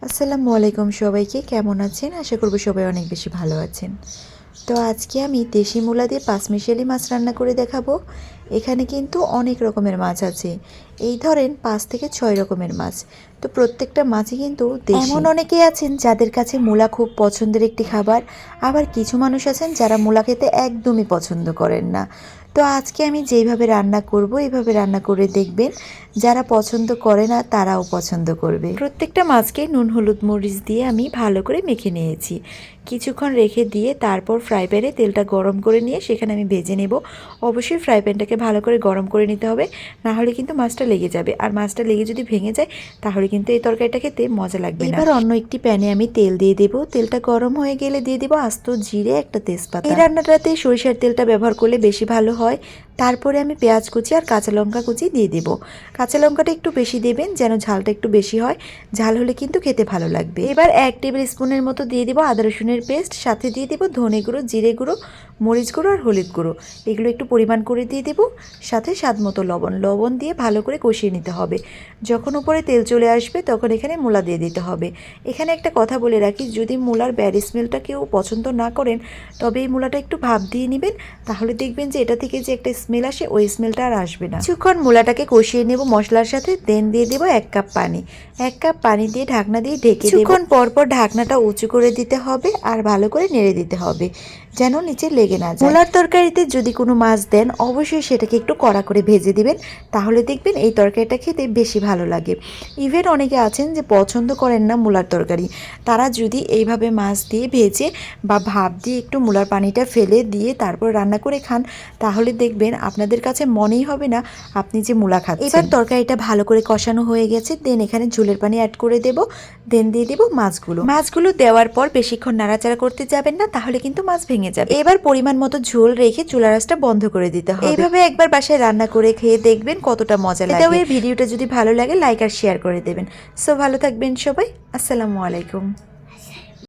আসসালামু আলাইকুম সবাইকে, কেমন আছেন? আশা করব সবাই অনেক বেশি ভালো আছেন। তো আজকে আমি দেশি মূলা দিয়ে পাঁচমিশালি মাছ রান্না করে দেখাবো। এখানে কিন্তু অনেক রকমের মাছ আছে, এই ধরেন 5 থেকে 6 রকমের মাছ। তো প্রত্যেকটা মাছই কিন্তু দেশি। এমন অনেকেই আছেন যাদের কাছে মূলা খুব পছন্দের একটি খাবার, আবার কিছু মানুষ আছেন যারা মূলা খেতে একদমই পছন্দ করেন না। তো আজকে আমি যেইভাবে রান্না করব এইভাবে রান্না করে দেখবেন, যারা পছন্দ করে না তারাও পছন্দ করবে। প্রত্যেকটা মাছকে নুন হলুদ মরিচ দিয়ে আমি ভালো করে মেখে নিয়েছি। কিছুক্ষণ রেখে দিয়ে তারপর ফ্রাই প্যানে তেলটা গরম করে নিয়ে সেখানে আমি ভেজে নেব। অবশ্যই ফ্রাই প্যানটাকে ভালো করে গরম করে নিতে হবে, না হলে কিন্তু মাছটা লেগে যাবে, আর মাছটা লেগে যদি ভেঙে যায় তাহলে কিন্তু এই তরকারিটা খেতে মজা লাগবে না। এবার অন্য একটি প্যানে আমি তেল দিয়ে দেব। তেলটা গরম হয়ে গেলে দিয়ে দেব আস্ত জিরে, একটা তেজপাতা। এই রান্নাটাতে সরিষার তেলটা ব্যবহার করলে বেশি ভালো হয়। তারপরে আমি পেঁয়াজ কুচি আর কাঁচা লঙ্কা কুচি দিয়ে দেব। কাঁচা লঙ্কাটা একটু বেশি দেবেন, যেন ঝালটা একটু বেশি হয়। ঝাল হলে কিন্তু খেতে ভালো লাগবে। এবার 1 টেবিল স্পুনের মতো দিয়ে দেব আদা রসুনের পেস্ট, সাথে দিয়ে দেব ধনে গুঁড়ো, জিরে গুঁড়ো, মরিচ গুঁড়ো আর হলুদ গুঁড়ো। এগুলো একটু পরিমাণ করে দিয়ে দেব, সাথে স্বাদ মতো লবণ দিয়ে ভালো করে কষিয়ে নিতে হবে। যখন উপরে তেল চলে আসবে তখন এখানে মূলা দিয়ে দিতে হবে। এখানে একটা কথা বলে রাখি, যদি মূলার ব্যাড স্মেলটা কেউ পছন্দ না করেন তবে এই মূলাটা একটু ভাপ দিয়ে নেবেন, তাহলে দেখবেন যে এটা থেকে যে একটা স্মেল আসে ওই স্মেলটা আর আসবে না। কিছুক্ষণ মূলাটাকে কষিয়ে নেব মশলার সাথে, দেন দিয়ে দেবো 1 কাপ পানি। 1 কাপ পানি দিয়ে ঢাকনা দিয়ে ঢেকে দেব। কিছুক্ষণ পর ঢাকনাটা উঁচু করে দিতে হবে আর ভালো করে নেড়ে দিতে হবে, যেন নিচে লেগে না যায়। মূলার তরকারিতে যদি কোনো মাছ দেন অবশ্যই সেটাকে একটু কড়া করে ভেজে দিবেন, তাহলে দেখবেন এই তরকারিটা খেতে বেশি ভালো লাগে। ইভেন অনেকে আছেন যে পছন্দ করেন না মূলার তরকারি, তারা যদি এইভাবে মাছ দিয়ে ভেজে বা ভাপ দিয়ে একটু মূলার পানিটা ফেলে দিয়ে তারপর রান্না করে খান, তাহলে দেখবেন আপনাদের কাছে মনেই হবে না আপনি যে মূলা খাচ্ছেন। এবার তরকারিটা ভালো করে কষানো হয়ে গেছে, দেন এখানে ঝোলের পানি অ্যাড করে দেব, দেন দিয়ে দেব মাছগুলো দেওয়ার পর বেশিক্ষণ নাড়াচাড়া করতে যাবেন না, তাহলে কিন্তু মাছ ভেঙে যাবে। এবার পরিমাণ মতো ঝোল রেখে চুলার আঁচটা বন্ধ করে দিতে হবে। এইভাবে একবার বাসায় রান্না করে খেয়ে দেখবেন কতটা মজা লাগে। এই ভিডিওটা যদি ভালো লাগে লাইক আর শেয়ার করে দেবেন। সো ভালো থাকবেন সবাই, আসসালামু আলাইকুম।